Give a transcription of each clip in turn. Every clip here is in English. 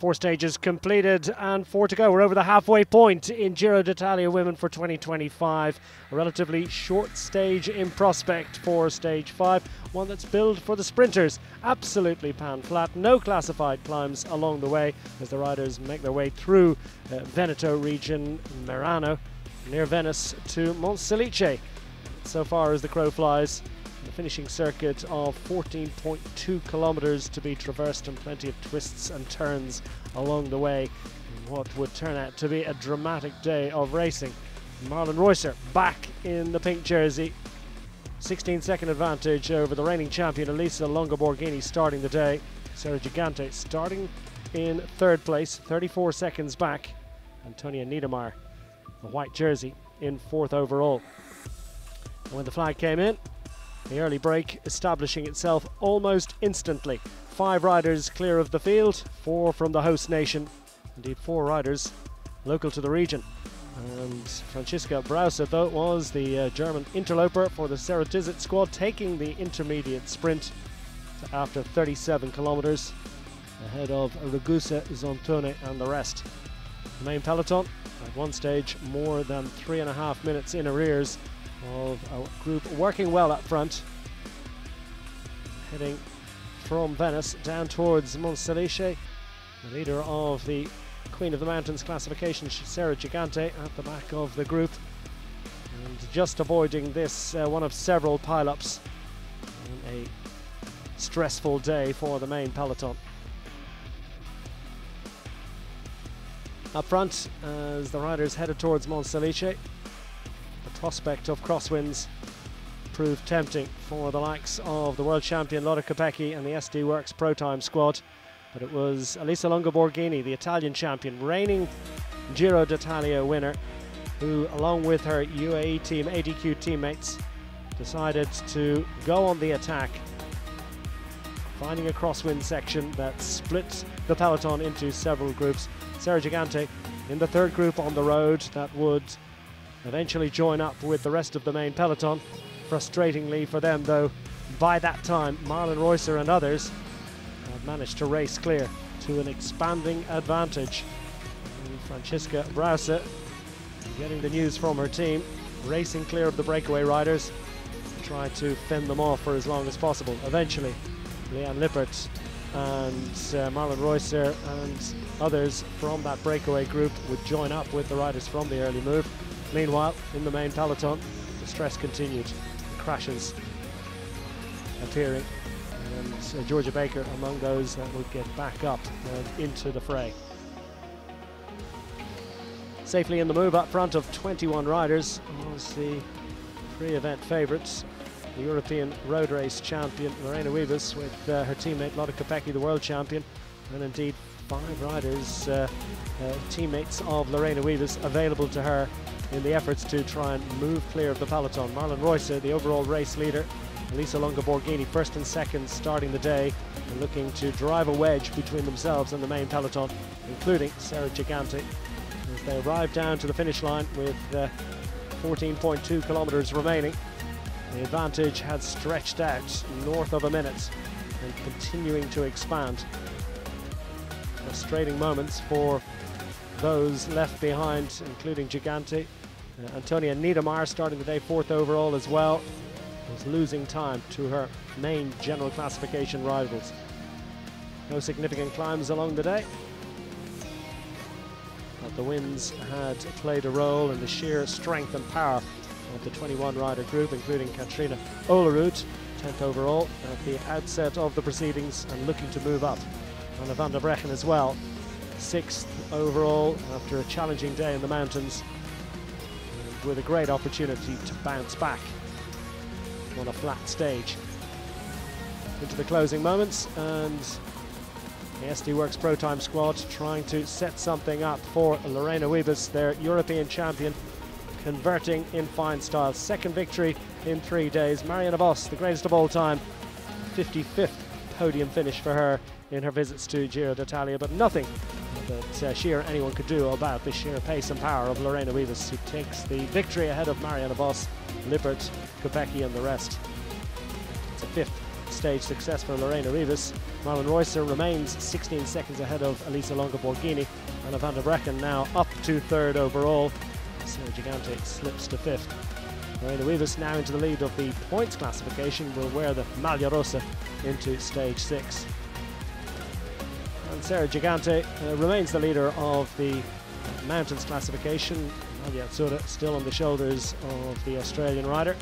4 stages completed and 4 to go. We're over the halfway point in Giro d'Italia Women for 2025. A relatively short stage in prospect for stage 5, one that's billed for the sprinters. Absolutely pan flat, no classified climbs along the way as the riders make their way through Veneto region, Merano, near Venice to Monselice. So far as the crow flies, the finishing circuit of 14.2 kilometers to be traversed and plenty of twists and turns along the way in what would turn out to be a dramatic day of racing. Marlen Reusser back in the pink jersey, 16-second advantage over the reigning champion Elisa Longo-Borghini starting the day. Sarah Gigante starting in 3rd place, 34 seconds back. Antonia Niedermayer, the white jersey, in 4th overall. And when the flag came in, the early break establishing itself almost instantly. 5 riders clear of the field, 4 from the host nation, indeed 4 riders local to the region. And Franziska Brause, though, was the German interloper for the Sarah Tizet squad, taking the intermediate sprint after 37 kilometers ahead of Ragusa, Zontone and the rest. The main peloton at one stage more than 3.5 minutes in arrears of a group working well up front, heading from Venice down towards Monselice. The leader of the Queen of the Mountains classification, Sarah Gigante, at the back of the group, and just avoiding this one of several pile-ups in a stressful day for the main peloton. Up front, as the riders headed towards Monselice, the prospect of crosswinds proved tempting for the likes of the world champion Lotte Kopecky and the SD Worx-ProTime squad, but it was Elisa Longo-Borghini, the Italian champion, reigning Giro d'Italia winner, who along with her UAE team ADQ teammates decided to go on the attack, finding a crosswind section that split the peloton into several groups. Sarah Gigante in the 3rd group on the road that would eventually join up with the rest of the main peloton. Frustratingly for them, though, by that time Marlen Reusser and others had managed to race clear to an expanding advantage. And Franziska Brause, getting the news from her team, racing clear of the breakaway riders, tried to fend them off for as long as possible. Eventually Liane Lippert and Marlen Reusser and others from that breakaway group would join up with the riders from the early move. Meanwhile, in the main peloton, the stress continued, crashes appearing, and Georgia Baker among those that would get back up and into the fray. Safely in the move up front of 21 riders was the pre-event favourites, the European road race champion Lorena Wiebes with her teammate Lotte Kopecky, the world champion, and indeed 5 riders, teammates of Lorena Wiebes, available to her in the efforts to try and move clear of the peloton. Marlen Reusser, the overall race leader, Elisa Longo-Borghini 1st and 2nd starting the day and looking to drive a wedge between themselves and the main peloton, including Sarah Gigante, as they arrive down to the finish line with 14.2 kilometers remaining. The advantage had stretched out north of a minute and continuing to expand. Frustrating moments for those left behind, including Gigante. Antonia Niedermayer starting the day 4th overall as well, was losing time to her main general classification rivals. No significant climbs along the day, but the winds had played a role in the sheer strength and power of the 21-rider group, including Katrina Olerud, 10th overall at the outset of the proceedings and looking to move up. Anna van der Breggen as well, 6th overall after a challenging day in the mountains, with a great opportunity to bounce back on a flat stage. Into the closing moments, and the SD Worx-ProTime squad trying to set something up for Lorena Wiebes, their European champion, converting in fine style. 2nd victory in 3 days. Marianne Vos, the greatest of all time, 55th podium finish for her in her visits to Giro d'Italia, but nothing that she or anyone could do about the sheer pace and power of Lorena Wiebes, who takes the victory ahead of Marianne Vos, Lippert, Kopecky and the rest. It's a 5th stage success for Lorena Wiebes, Marlen Reusser remains 16 seconds ahead of Elisa Longa-Borghini, and Van der Brecken now up to third overall. Sarah Gigante slips to fifth. Lorena Wiebes now into the lead of the points classification, will wear the maglia rossa into stage 6. And Sarah Gigante remains the leader of the mountains classification. Maglia azzurra still on the shoulders of the Australian rider.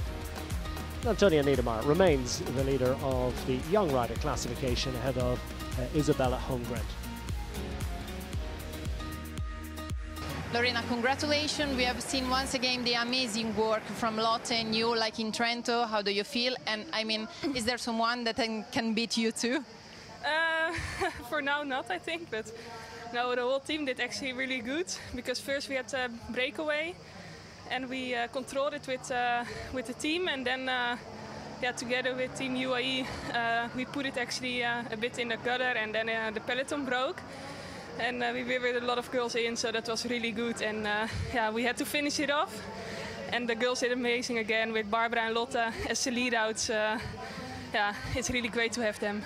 Antonia Niedermayer remains the leader of the young rider classification ahead of Isabella Holmgren. Lorena, congratulations. We have seen once again the amazing work from Lotte and you, like in Trento. How do you feel? And I mean, is there someone that can beat you too? For now not, I think, but no, the whole team did actually really good, because first we had a breakaway and we controlled it with the team, and then yeah, together with Team UAE we put it actually a bit in the gutter, and then the peloton broke. And we were with a lot of girls in, so that was really good. And yeah, we had to finish it off. And the girls did amazing again with Barbara and Lotte as the lead-outs. Yeah, it's really great to have them.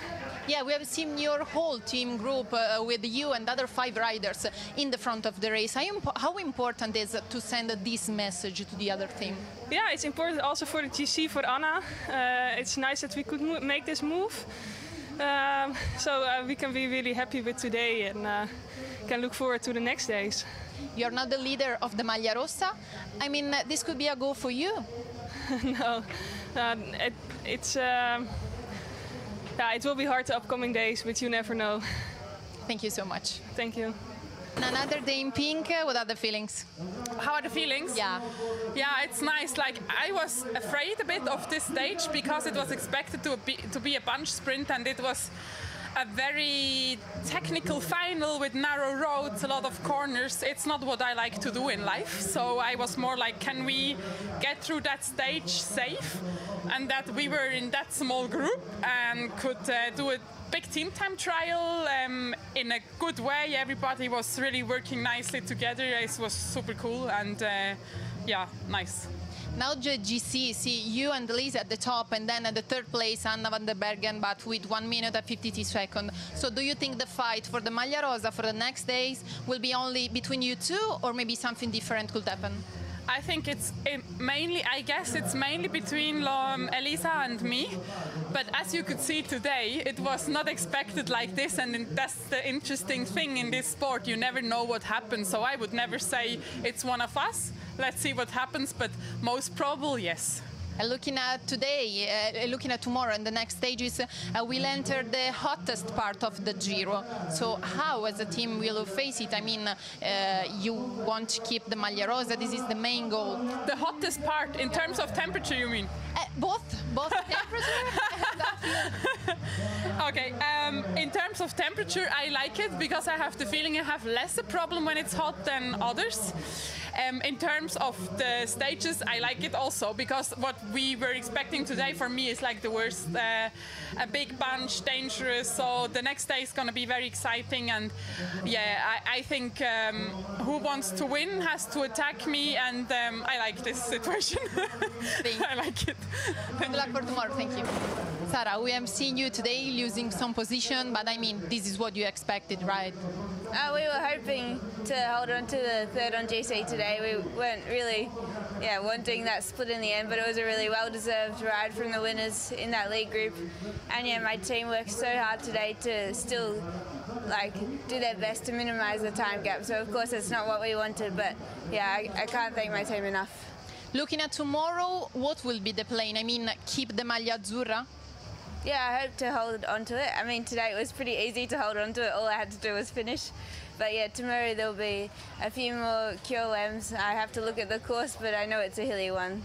Yeah, we have seen your whole team group with you and other 5 riders in the front of the race. How important is it to send this message to the other team? Yeah, it's important also for the GC, for Anna. It's nice that we could make this move. So we can be really happy with today and can look forward to the next days. You're not the leader of the Maglia Rossa. I mean, this could be a goal for you. No, yeah, it will be hard the upcoming days, but you never know. Thank you so much. Thank you. Another day in pink, what are the feelings? How are the feelings? Yeah. Yeah, it's nice. Like, I was afraid a bit of this stage because it was expected to be a bunch sprint, and it was a very technical final with narrow roads, a lot of corners. It's not what I like to do in life. So I was more like, can we get through that stage safe? And that we were in that small group and could do a big team time trial in a good way. Everybody was really working nicely together. It was super cool and yeah, nice. Now the GC, see you and Lisa at the top, and then at the third place Anna van der Bergen, but with 1 minute and 52 seconds. So do you think the fight for the Maglia Rosa for the next days will be only between you two, or maybe something different could happen? I think it's mainly, I guess it's mainly between Elisa and me. But as you could see today, it was not expected like this, and that's the interesting thing in this sport. You never know what happens, so I would never say it's one of us. Let's see what happens, but most probable, yes. Looking at today, looking at tomorrow and the next stages, we'll enter the hottest part of the Giro. So how, as a team, will you face it? I mean, you want to keep the Maglia Rosa, this is the main goal. The hottest part, in terms of temperature, you mean? Both temperature. Okay, in terms of temperature, I like it because I have the feeling I have less a problem when it's hot than others. In terms of the stages, I like it also because what we were expecting today for me is like the worst. A big bunch, dangerous, so the next day is going to be very exciting, and yeah, I think who wants to win has to attack me, and I like this situation. I like it. Good luck for tomorrow, thank you. Sarah, we have seen you today losing some position, but I mean, this is what you expected, right? We were hoping to hold on to the third on GC today. We weren't really wanting that split in the end, but it was a really well-deserved ride from the winners in that lead group. And yeah, my team worked so hard today to still do their best to minimise the time gap. So of course it's not what we wanted, but yeah, I can't thank my team enough. Looking at tomorrow, what will be the plan? I mean, keep the Maglia Azzurra? Yeah, I hope to hold on to it. I mean, today it was pretty easy to hold on to it. All I had to do was finish. But yeah, tomorrow there'll be a few more QOMs. I have to look at the course, but I know it's a hilly one.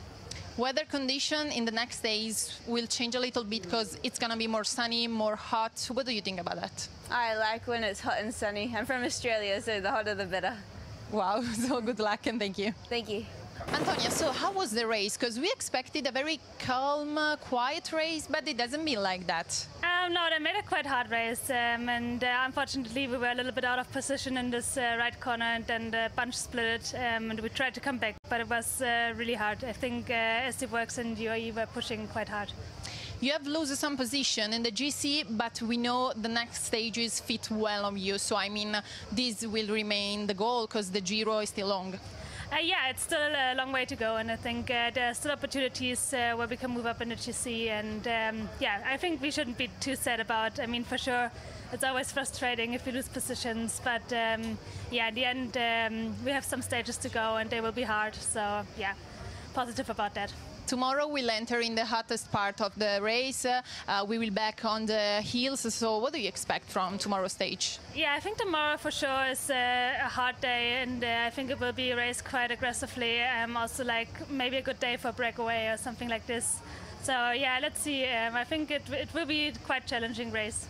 Weather condition in the next days will change a little bit because it's going to be more sunny, more hot. What do you think about that? I like when it's hot and sunny. I'm from Australia, so the hotter the better. Wow, so good luck and thank you. Thank you. Antonia, so how was the race? Because we expected a very calm, quiet race, but it doesn't mean like that. No, they made a quite hard race, and unfortunately we were a little bit out of position in this right corner, and then the bunch split, and we tried to come back, but it was really hard. I think SD Worx and UAE were pushing quite hard. You have lost some position in the GC, but we know the next stages fit well on you. So I mean, this will remain the goal because the Giro is still long. Yeah, it's still a long way to go, and I think there are still opportunities where we can move up in the GC, and yeah, I think we shouldn't be too sad about. I mean, for sure, it's always frustrating if we lose positions, but yeah, in the end, we have some stages to go, and they will be hard. So yeah, positive about that. Tomorrow we'll enter in the hottest part of the race. We will back on the hills. So what do you expect from tomorrow's stage? Yeah, I think tomorrow for sure is a hard day, and I think it will be raced quite aggressively. Also, like maybe a good day for breakaway or something like this. So yeah, let's see. I think it will be quite challenging race.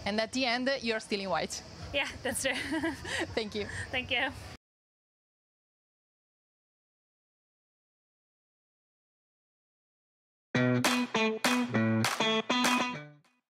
And at the end, you're still in white. Yeah, that's true. Thank you. Thank you.